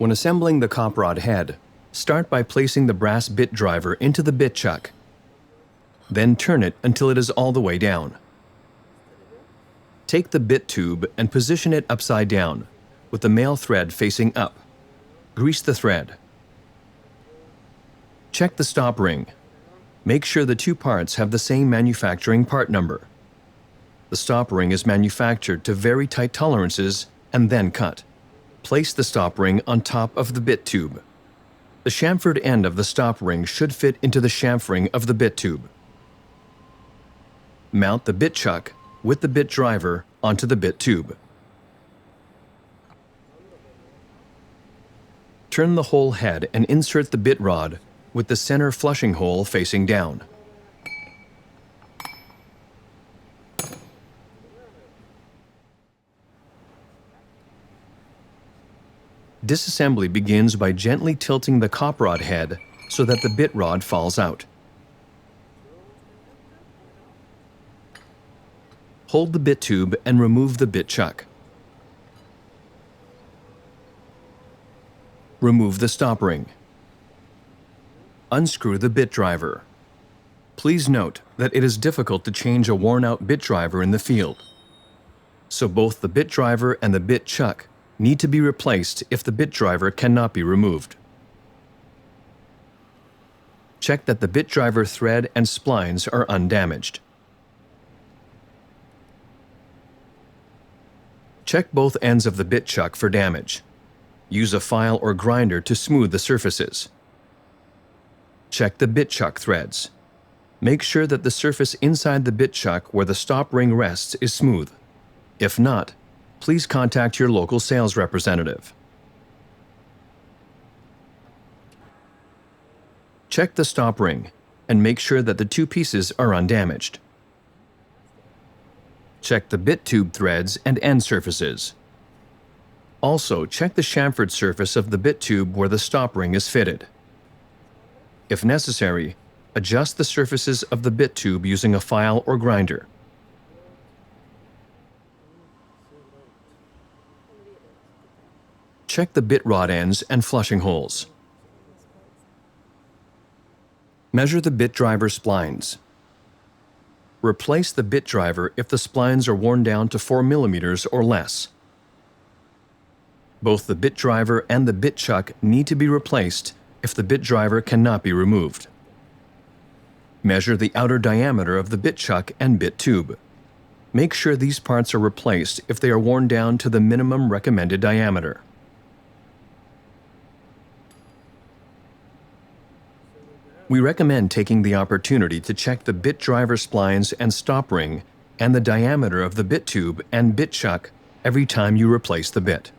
When assembling the COPROD head, start by placing the brass bit driver into the bit chuck. Then turn it until it is all the way down. Take the bit tube and position it upside down, with the male thread facing up. Grease the thread. Check the stop ring. Make sure the two parts have the same manufacturing part number. The stop ring is manufactured to very tight tolerances and then cut. Place the stop ring on top of the bit tube. The chamfered end of the stop ring should fit into the chamfering of the bit tube. Mount the bit chuck with the bit driver onto the bit tube. Turn the whole head and insert the bit rod with the center flushing hole facing down. Disassembly begins by gently tilting the COPROD head so that the bit rod falls out. Hold the bit tube and remove the bit chuck. Remove the stop ring. Unscrew the bit driver. Please note that it is difficult to change a worn-out bit driver in the field, so both the bit driver and the bit chuck need to be replaced if the bit driver cannot be removed. Check that the bit driver thread and splines are undamaged. Check both ends of the bit chuck for damage. Use a file or grinder to smooth the surfaces. Check the bit chuck threads. Make sure that the surface inside the bit chuck where the stop ring rests is smooth. If not, please contact your local sales representative. Check the stop ring and make sure that the two pieces are undamaged. Check the bit tube threads and end surfaces. Also, check the chamfered surface of the bit tube where the stop ring is fitted. If necessary, adjust the surfaces of the bit tube using a file or grinder. Check the bit rod ends and flushing holes. Measure the bit driver splines. Replace the bit driver if the splines are worn down to 4 mm or less. Both the bit driver and the bit chuck need to be replaced if the bit driver cannot be removed. Measure the outer diameter of the bit chuck and bit tube. Make sure these parts are replaced if they are worn down to the minimum recommended diameter. We recommend taking the opportunity to check the bit driver splines and stop ring and the diameter of the bit tube and bit chuck every time you replace the bit.